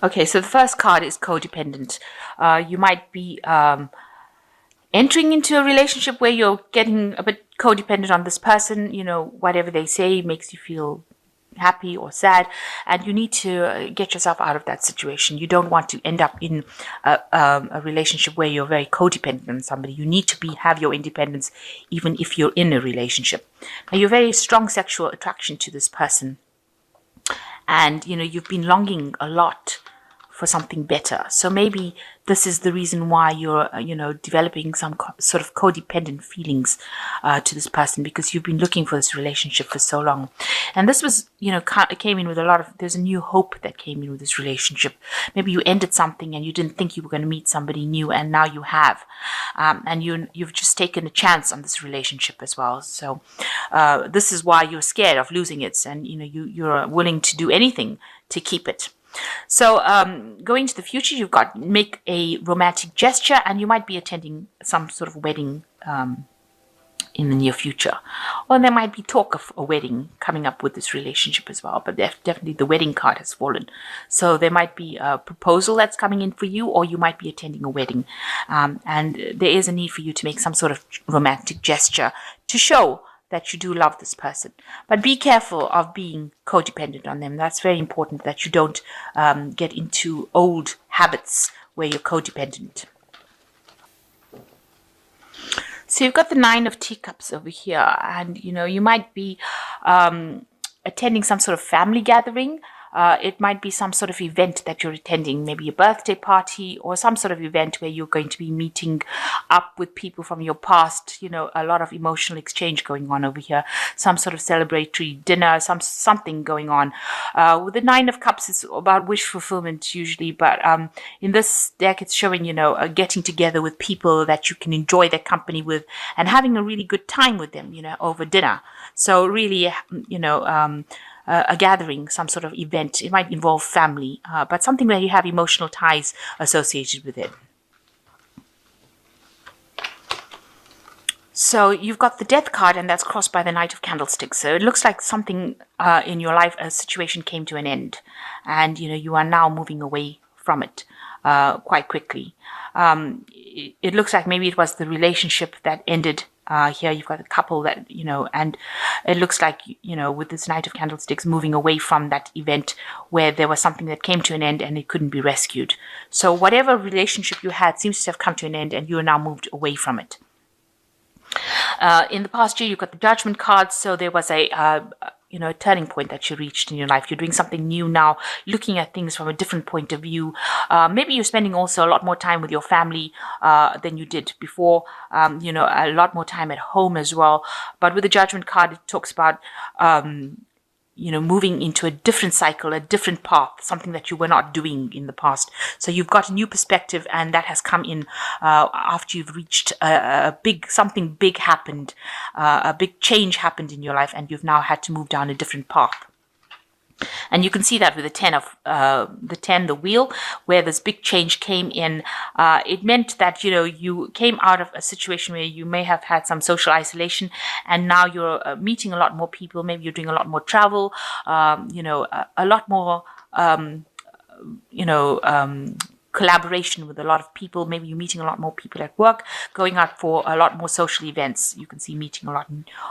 Okay, so the first card is codependent. You might be entering into a relationship where you're getting a bit codependent on this person. Whatever they say makes you feel happy or sad, and you need to get yourself out of that situation. You don't want to end up in a relationship where you're very codependent on somebody. You need to have your independence even if you're in a relationship. Now, you're very strong sexual attraction to this person, and you've been longing a lot for something better. So maybe this is the reason why you're developing some sort of codependent feelings to this person, because you've been looking for this relationship for so long. And this was came in with there's a new hope that came in with this relationship. Maybe you ended something and you didn't think you were going to meet somebody new, and now you have, and you've just taken a chance on this relationship as well. So this is why you're scared of losing it, and you're willing to do anything to keep it. So going to the future, you've got make a romantic gesture, and you might be attending some sort of wedding in the near future. Or there might be talk of a wedding coming up with this relationship as well, but definitely the wedding card has fallen. So there might be a proposal that's coming in for you, or you might be attending a wedding. And there is a need for you to make some sort of romantic gesture to show that you do love this person. But be careful of being codependent on them. That's very important, that you don't get into old habits where you're codependent. So you've got the 9 of Teacups over here, and you might be attending some sort of family gathering. It might be some sort of event that you're attending, maybe a birthday party or some sort of event where you're going to be meeting up with people from your past. A lot of emotional exchange going on over here, some sort of celebratory dinner, something going on. With the 9 of Cups, it's about wish fulfillment usually, but in this deck, it's showing, getting together with people that you can enjoy their company with and having a really good time with them, over dinner. So really, a gathering, some sort of event. It might involve family, but something where you have emotional ties associated with it. So you've got the Death card, and that's crossed by the Knight of Candlesticks. So it looks like something in your life, a situation came to an end, and you are now moving away from it quite quickly. It looks like maybe it was the relationship that ended. Here you've got a couple that, and it looks like, with this Knight of Candlesticks moving away from that event where there was something that came to an end and it couldn't be rescued. So whatever relationship you had seems to have come to an end, and you are now moved away from it. In the past year, you've got the Judgment card. So there was a turning point that you reached in your life. You're doing something new now, looking at things from a different point of view. Maybe you're spending also a lot more time with your family than you did before, a lot more time at home as well. But with the Judgment card, it talks about moving into a different cycle, a different path, something that you were not doing in the past. So you've got a new perspective, and that has come in after you've reached something big happened, a big change happened in your life, and you've now had to move down a different path. And you can see that with the 10 of the wheel, where this big change came in. It meant that, you came out of a situation where you may have had some social isolation, and now you're meeting a lot more people. Maybe you're doing a lot more travel, a lot more, collaboration with a lot of people. Maybe you're meeting a lot more people at work, going out for a lot more social events. You can see meeting a lot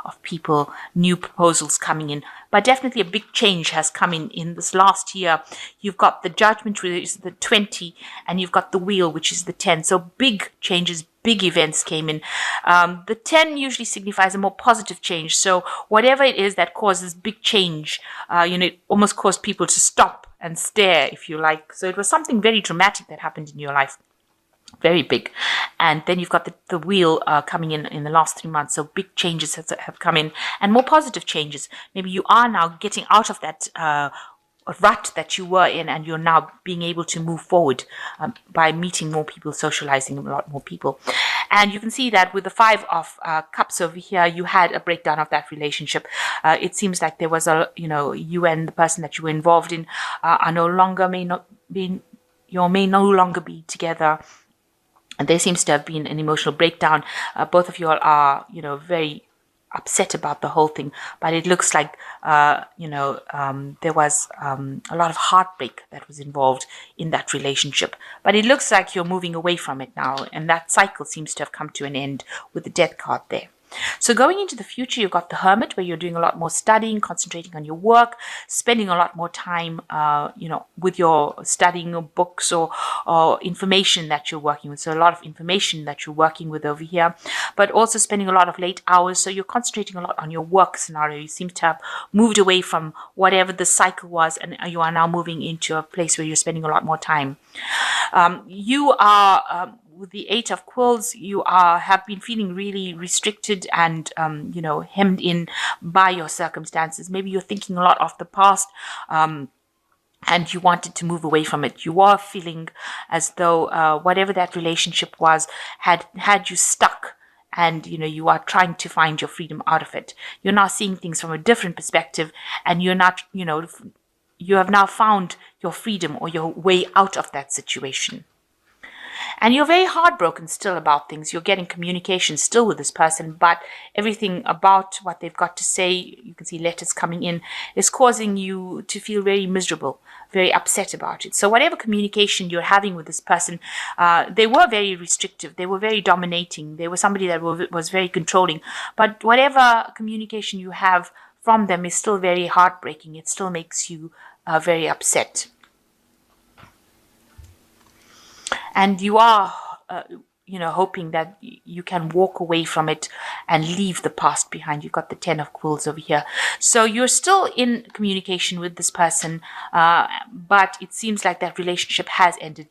of people, new proposals coming in. But definitely a big change has come in this last year. You've got the Judgment, which is the 20, and you've got the Wheel, which is the 10. So big changes, big events came in. The 10 usually signifies a more positive change. So whatever it is that causes big change, it almost caused people to stop and stare, if you like. So it was something very dramatic that happened in your life. Very big. And then you've got the Wheel coming in the last 3 months. So big changes have come in, and more positive changes. Maybe you are now getting out of that rut that you were in, and you're now being able to move forward by meeting more people, socializing with a lot more people. And you can see that with the 5 of Cups over here, you had a breakdown of that relationship. It seems like there was you and the person that you were involved in may no longer be together. And there seems to have been an emotional breakdown. Both of you all are, very upset about the whole thing, but it looks like there was a lot of heartbreak that was involved in that relationship, but it looks like you're moving away from it now, and that cycle seems to have come to an end with the Death card there. So going into the future, you've got the Hermit, where you're doing a lot more studying, concentrating on your work, spending a lot more time, with your studying of books or information that you're working with. So a lot of information that you're working with over here, but also spending a lot of late hours. So you're concentrating a lot on your work scenario. You seem to have moved away from whatever the cycle was, and you are now moving into a place where you're spending a lot more time. You are with the Eight of Quills, you have been feeling really restricted and hemmed in by your circumstances. Maybe you're thinking a lot of the past, and you wanted to move away from it. You are feeling as though whatever that relationship was had you stuck, and you are trying to find your freedom out of it. You're now seeing things from a different perspective, and you're not, you have now found your freedom or your way out of that situation. And you're very heartbroken still about things. You're getting communication still with this person, but everything about what they've got to say, you can see letters coming in, is causing you to feel very miserable, very upset about it. So whatever communication you're having with this person, they were very restrictive. They were very dominating. They were somebody that was very controlling. But whatever communication you have from them is still very heartbreaking. It still makes you very upset. And you are, hoping that you can walk away from it and leave the past behind. You've got the Ten of Quills over here. So you're still in communication with this person, but it seems like that relationship has ended.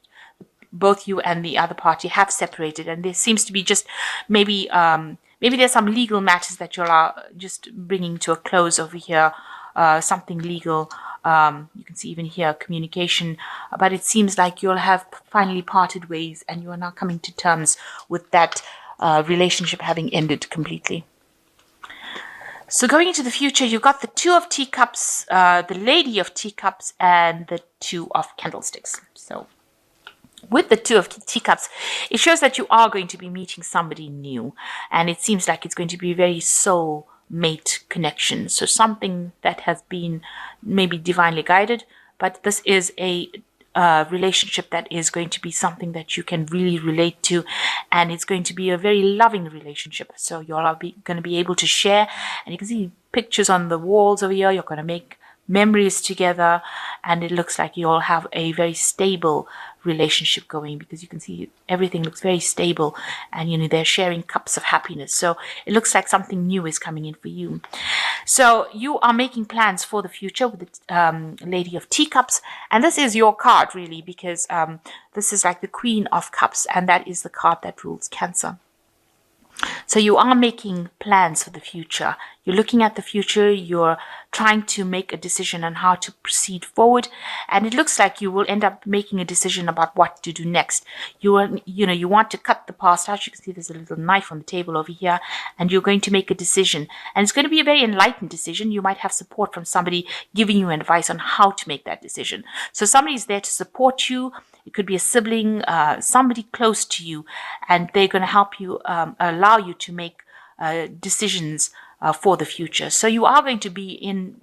Both you and the other party have separated, and there seems to be just maybe there's some legal matters that you're just bringing to a close over here, something legal. You can see even here communication, but it seems like you'll have finally parted ways, and you are now coming to terms with that relationship having ended completely. So going into the future, you've got the Two of Teacups, the Lady of Teacups, and the Two of Candlesticks. So with the Two of Teacups, it shows that you are going to be meeting somebody new, and it seems like it's going to be very soul mate connection. So something that has been maybe divinely guided, but this is a relationship that is going to be something that you can really relate to, and it's going to be a very loving relationship. So you're going to be able to share, and you can see pictures on the walls over here. You're going to make memories together, and it looks like you'll have a very stable relationship going, because you can see everything looks very stable, and they're sharing cups of happiness. So it looks like something new is coming in for you. So you are making plans for the future with the Lady of Teacups, and this is your card really, because this is like the Queen of Cups, and that is the card that rules Cancer. So you are making plans for the future. You're looking at the future. You're trying to make a decision on how to proceed forward. And it looks like you will end up making a decision about what to do next. You want to cut the past out. You can see there's a little knife on the table over here, and you're going to make a decision. And it's going to be a very enlightened decision. You might have support from somebody giving you advice on how to make that decision. So somebody's there to support you. It could be a sibling, somebody close to you, and they're going to help you, allow you to make decisions for the future. So you are going to be in,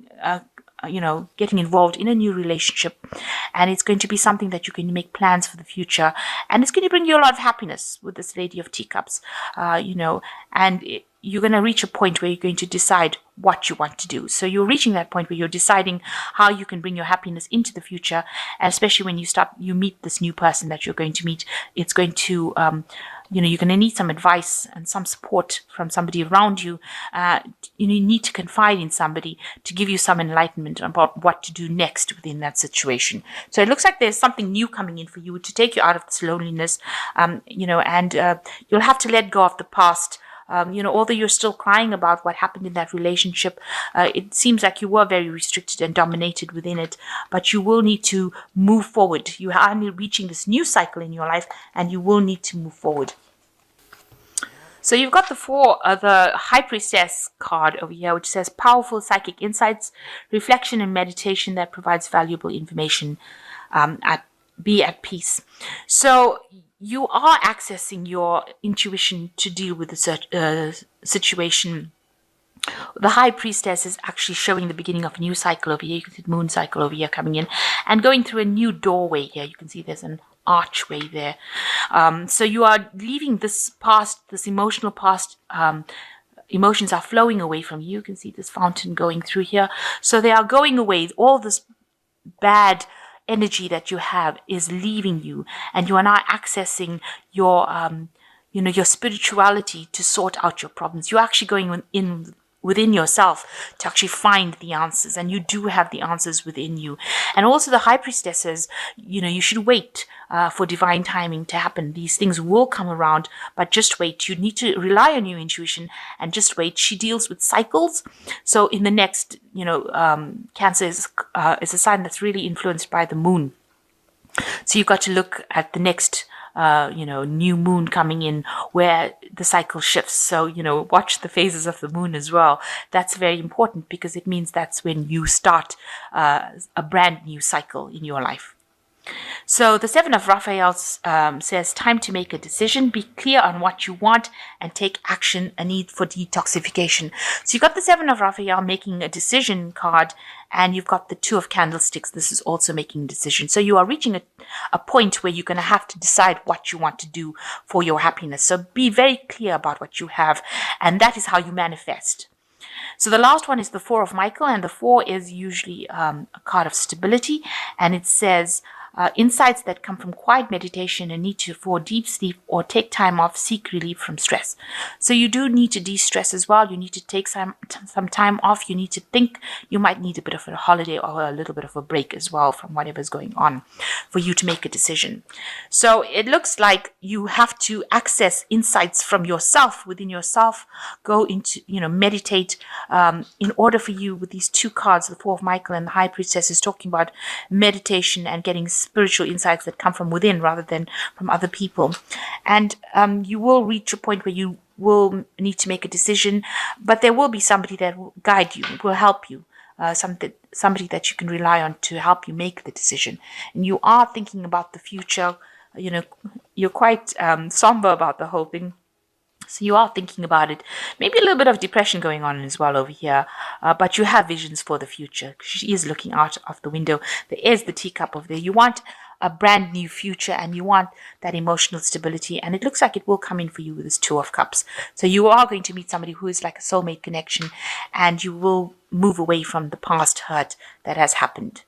getting involved in a new relationship, and it's going to be something that you can make plans for the future, and it's going to bring you a lot of happiness with this Lady of Teacups, you're going to reach a point where you're going to decide what you want to do. So you're reaching that point where you're deciding how you can bring your happiness into the future, and especially when you meet this new person that you're going to meet, it's going to, you're going to need some advice and some support from somebody around you. You need to confide in somebody to give you some enlightenment about what to do next within that situation. So it looks like there's something new coming in for you to take you out of this loneliness, and you'll have to let go of the past. Although you're still crying about what happened in that relationship, it seems like you were very restricted and dominated within it, but you will need to move forward. You are reaching this new cycle in your life, and you will need to move forward. So you've got the High Priestess card over here, which says powerful psychic insights, reflection and meditation that provides valuable information. Be at peace. So you are accessing your intuition to deal with the situation The High Priestess is actually showing the beginning of a new cycle over here. You can see the moon cycle over here coming in and going through a new doorway here. You can see there's an archway there. So you are leaving this past, this emotional past. Emotions are flowing away from you. You can see this fountain going through here. So they are going away. All this bad energy that you have is leaving you, and you are now accessing your your spirituality to sort out your problems. You're actually going within yourself to actually find the answers, and you do have the answers within you. And also the High Priestess says, you should wait for divine timing to happen. These things will come around, but just wait. You need to rely on your intuition and just wait. She deals with cycles. So in the next, Cancer is a sign that's really influenced by the moon. So you've got to look at the next new moon coming in where the cycle shifts. So, watch the phases of the moon as well. That's very important because it means that's when you start a brand new cycle in your life. So the Seven of Raphael says, time to make a decision, be clear on what you want, and take action, a need for detoxification. So you've got the Seven of Raphael making a decision card, and you've got the Two of Candlesticks. This is also making a decision. So you are reaching a point where you're going to have to decide what you want to do for your happiness. So be very clear about what you have, and that is how you manifest. So the last one is the Four of Michael, and the Four is usually a card of stability, and it says, insights that come from quiet meditation and need for deep sleep or take time off, seek relief from stress. So you do need to de-stress as well. You need to take some time off. You need to think. You might need a bit of a holiday or a little bit of a break as well from whatever's going on for you to make a decision. So it looks like you have to access insights from yourself, within yourself, go into, meditate, in order for you with these two cards, the Four of Michael and the High Priestess is talking about meditation and getting spiritual insights that come from within rather than from other people. And you will reach a point where you will need to make a decision, but there will be somebody that will guide you, will help you, somebody that you can rely on to help you make the decision. And you are thinking about the future. You're quite somber about the whole thing. So you are thinking about it. Maybe a little bit of depression going on as well over here. But you have visions for the future. She is looking out of the window. There is the teacup over there. You want a brand new future and you want that emotional stability. And it looks like it will come in for you with this Two of Cups. So you are going to meet somebody who is like a soulmate connection, and you will move away from the past hurt that has happened.